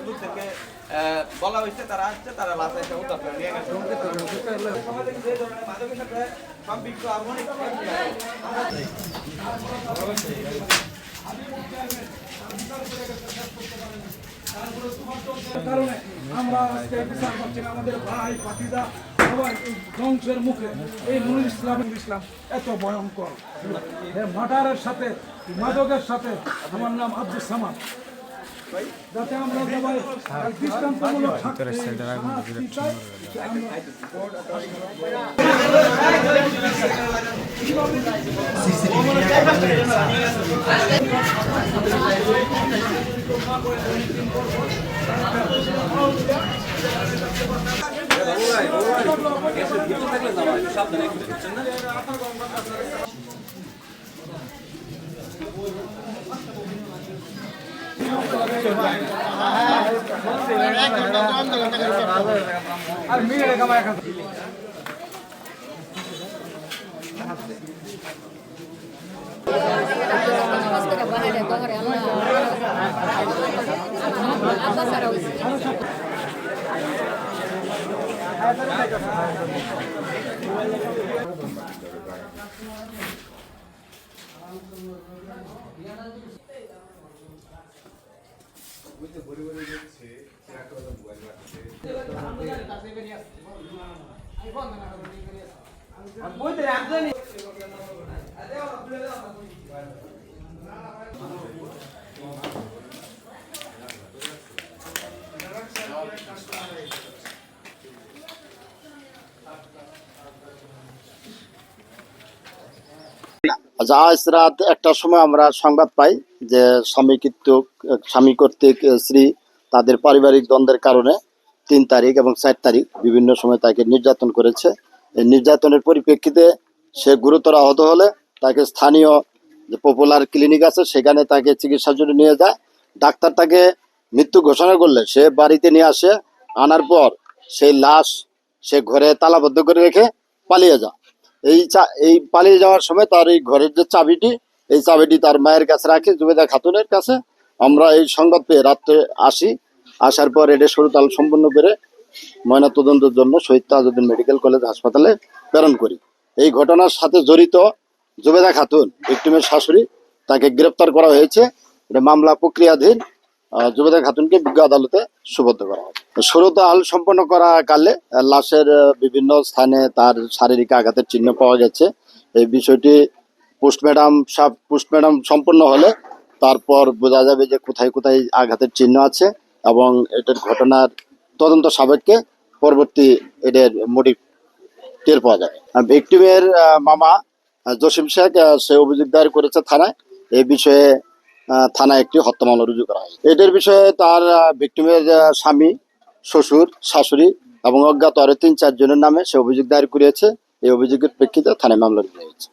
দূর থেকে বলা হয়েছে তারা আসছে, তারা লাশ এসে উদ্ধার করে নিয়ে গেছে। সমাজে কিন্তু এই ধরনের মাদকের সাথে সম্পৃক্ত আরো অনেক কারণে আমরা আজকে বিচার পাচ্ছি না। আমাদের ভাই পাতিদা সবাই এই ধ্বংসের মুখে। এই নুরুল ইসলাম এত ভয়ঙ্কর মার্ডারের সাথে মাদকের সাথে। আমার নাম আব্দুল সামাদ। যাতে আমরা সবাই দৃষ্টান্তমূলক আর মিলে কামায় খাতে আজ রাত 1টার সময় আমরা সংবাদ পাই যে স্বামী কর্তৃক স্ত্রী তাদের পারিবারিক দ্বন্দ্বের কারণে 3 তারিখ এবং 4 তারিখ বিভিন্ন সময় তাকে নির্যাতন করেছে। এই নির্যাতনের পরিপ্রেক্ষিতে সে গুরুতর আহত হলে তাকে স্থানীয় যে পপুলার ক্লিনিক আছে সেখানে তাকে চিকিৎসার জন্য নিয়ে যায়। ডাক্তার তাকে মৃত্যু ঘোষণা করলে সে বাড়িতে নিয়ে আসে। আনার পর সেই লাশ সে ঘরে তালাবদ্ধ করে রেখে পালিয়ে যায়। এই পালিয়ে যাওয়ার সময় তার এই ঘরের যে চাবিটি, এই চাবিটি তার মায়ের কাছে রাখে, জুবেদা খাতুনের কাছে। আমরা এই সংবাদ পেয়ে রাত্রে আসার পর এটা সরুতাল সম্পন্ন করে ময়নাতদন্তের জন্য শহীদ তাজউদ্দিন মেডিকেল কলেজ হাসপাতালে প্রেরণ করি। এই ঘটনার সাথে জড়িত জুবেদা খাতুন ভিকটিমের শাশুড়ি, তাকে গ্রেপ্তার করা হয়েছে। এটা মামলা প্রক্রিয়াধীন। জুবেদা খাতুনকে বিজ্ঞ আদালতে সুবদ্ধ করা হবে। সরুতাল সম্পন্ন করা কালে লাশের বিভিন্ন স্থানে তার শারীরিক আঘাতের চিহ্ন পাওয়া গেছে। এই বিষয়টি পোস্টমর্টম সম্পন্ন হলে তারপর বোঝা যাবে যে কোথায় কোথায় আঘাতের চিহ্ন আছে এবং এটার ঘটনার তদন্ত সাপেক্ষে পরবর্তী এদের মোটিভ টের পাওয়া যাবে। ভিকটিমের মামা জসিম শেখ সে অভিযোগ দায়ের করেছে থানায়। এই বিষয়ে থানায় একটি হত্যা মামলা রুজু করা হয়। এদের বিষয়ে তার ভিকটিমের স্বামী, শ্বশুর, শাশুড়ি এবং অজ্ঞাত আরো 3-4 জনের নামে সে অভিযোগ দায়ের করেছে। এই অভিযোগের প্রেক্ষিতে থানায় মামলা রুজু হয়েছে।